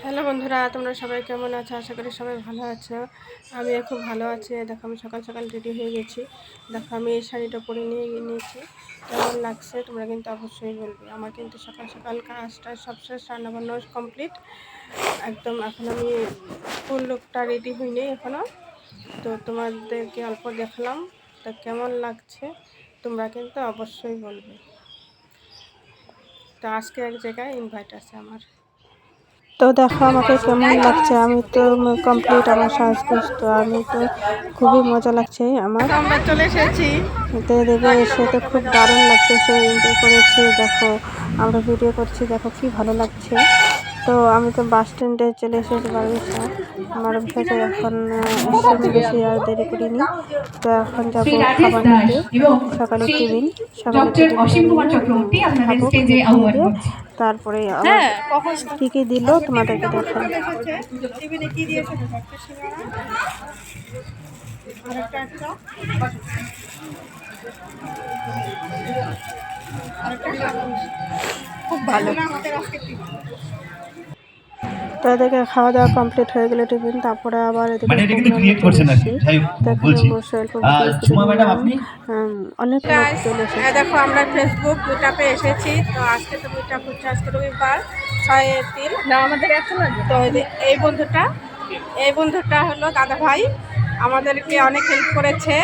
Hello বন্ধুরা, তোমরা সবাই কেমন আছো? আশা করি সবাই ভালো আছো। আমিও খুব ভালো আছি। দেখো আমি সকাল সকাল রেডি হয়ে গেছি। দেখো আমি এই শাড়িটা পরে নিয়েছি। কেমন লাগছে তোমরা কিন্তু অবশ্যই বলবে। আমার কিন্তু সকাল সকাল কাজটা সব শেষ, রান্নাবান্না কমপ্লিট একদম। এখন আমি ফুল লুকটা রেডি হইনি এখনও, তো তোমাদেরকে অল্প দেখলাম। তো কেমন লাগছে তোমরা কিন্তু অবশ্যই বলবে। তো আজকে এক জায়গায় ইনভাইট আছে আমার। তো দেখো আমাকে কেমন লাগছে। আমি তো কমপ্লিট আমার সাজগোজ, তো আমি তো খুবই মজা লাগছে আমার। আমরা চলে এসেছি, তো দেখে এসে তো খুব দারুণ লাগছে। সে এনজয় করেছি। দেখো আমরা ভিডিও করছি, দেখো কি ভালো লাগছে। তো আমি তো বাস স্ট্যান্ডে চলে এসেছি বারবিশাতে। এখন বেশি আর দেরি করিনি। তো এখন যাবো খাবার নিতে, সকালে টিফিন খাবো। খেয়ে দিয়ে তারপরে কি কি দিল তোমাদেরকে দেখাই। খুব ভালো। তো এদিকে খাওয়া দাওয়া কমপ্লিট হয়ে গেলে টিফিন, তারপরে আবার এদিকে অনেক লোক চলে এসেছে। দেখো আমরা ফেসবুক মিটআপে এসেছি। তো আজকে তো মিটআপ হচ্ছে, আজকে রবিবার 6 এপ্রিল। আমাদের তো এই বন্ধুটা হলো দাদা ভাই, আমাদেরকে অনেক হেল্প করেছে।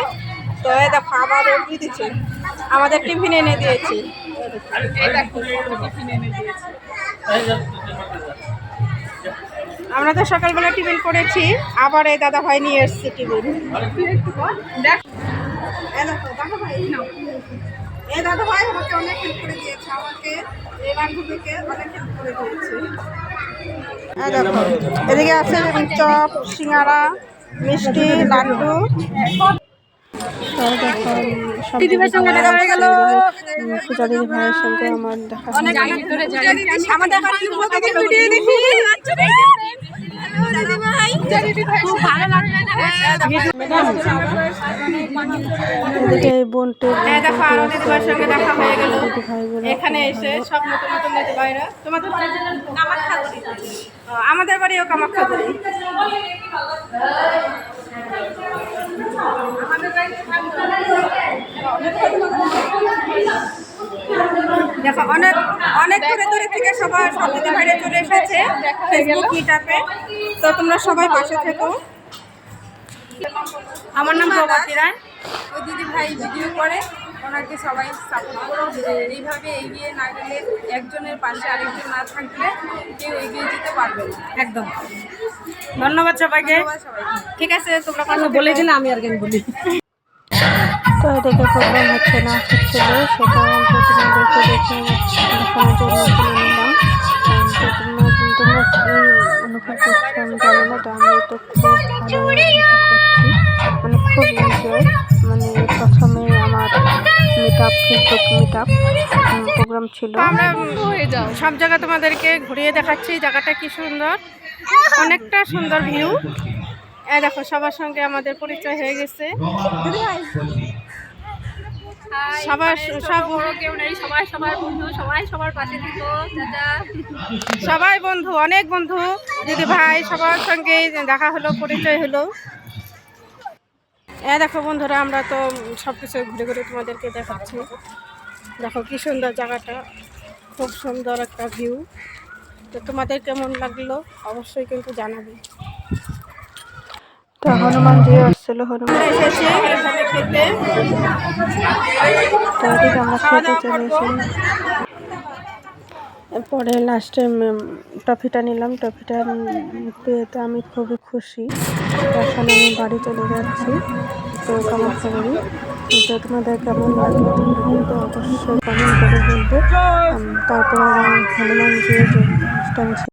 তো এই দেখো আবার কি দিচ্ছে, আমাদের টিফিন এনে দিয়েছি। আমরা তো সকালবেলা টিফিন করেছি, আবার এই দাদা ভাই নিয়ে এসছে টিফিন। এই দাদা ভাই আমাকে অনেক হেল্প করে দিয়েছে, আমাকে এই বান্ধবীকে অনেক হেল্প করে দিয়েছে। দেখো এদিকে আছে চপ, সিঙ্গারা, মিষ্টি, লাড্ডু। দিদিভাইয়ের সঙ্গে দেখা হয়ে গেল, পূজা দিদি ভাইয়ের সঙ্গে আমার দেখা হয়ে গেল। এদিকে বোনটির সঙ্গে দেখা হয়ে গেল এখানে এসে। সব নতুন নতুন দিদিভাইরা, তোমাদের আমাদের বাড়িও কামাখ্যাগুড়ি। দেখো অনেক অনেক দূরে থেকে সবাই সব দিদিভাইরা চলে এসেছে ফেসবুক মিটআপে। তো তোমরা সবাই পাশে থেকো। আমার নাম প্রভাতী রায়। ওই দিদিভাই ভিডিও করে, ওনাকে সবাই সাপোর্ট করো। এইভাবে এগিয়ে না গেলে, একজনের পাশে আরেকজন না থাকলে কেউ এগিয়ে যেতে পারবে না। একদম ধন্যবাদ সবাইকে। ঠিক আছে, তোমরা কথা বলে দিলে আমি আর কেন বলি। তো এদিকে প্রোগ্রাম হচ্ছে না হচ্ছিল, সেটা তোমাদেরকে দেখে দেখানোর জন্য তুলে নিলাম। তোমরা অনুভব করছো আমি জানি না। তো আমি তো খুব ভালো অনুভব করছি, মানে খুব এনজয়। মানে প্রথমে আমার ফেসবুক মিটআপ প্রোগ্রাম ছিল। আমরা সব জায়গা তোমাদেরকে ঘুরিয়ে দেখাচ্ছি। জায়গাটা কি সুন্দর, অনেকটা সুন্দর ভিউ। দেখো সবার সঙ্গে আমাদের পরিচয় হয়ে গেছে। সবাই বন্ধু, অনেক বন্ধু, দিদি ভাই সবার সঙ্গে দেখা হলো, পরিচয় হলো। দেখো বন্ধুরা, আমরা তো সব কিছু ঘুরে ঘুরে তোমাদেরকে দেখাচ্ছি। দেখো কি সুন্দর জায়গাটা, খুব সুন্দর একটা ভিউ। তো তোমাদের কেমন লাগলো অবশ্যই কিন্তু জানাবে। তো হনুমানজি আসছিল, হনুমান এসেছি এখানে খেতে। তো এদিকে আমরা খেতে চলে এসেছি। এরপরে লাস্টে ট্রফিটা নিলাম। ট্রফিটা পেয়ে তো আমি খুবই খুশি। এখন আমি বাড়ি চলে যাচ্ছি। তো কামাখ্যাগুড়ি। তো তোমাদের কেমন লাগলো তোমরা কিন্তু অবশ্যই কমেন্ট করে বলবে। তারপরে হনুমানজির যে অনুষ্ঠান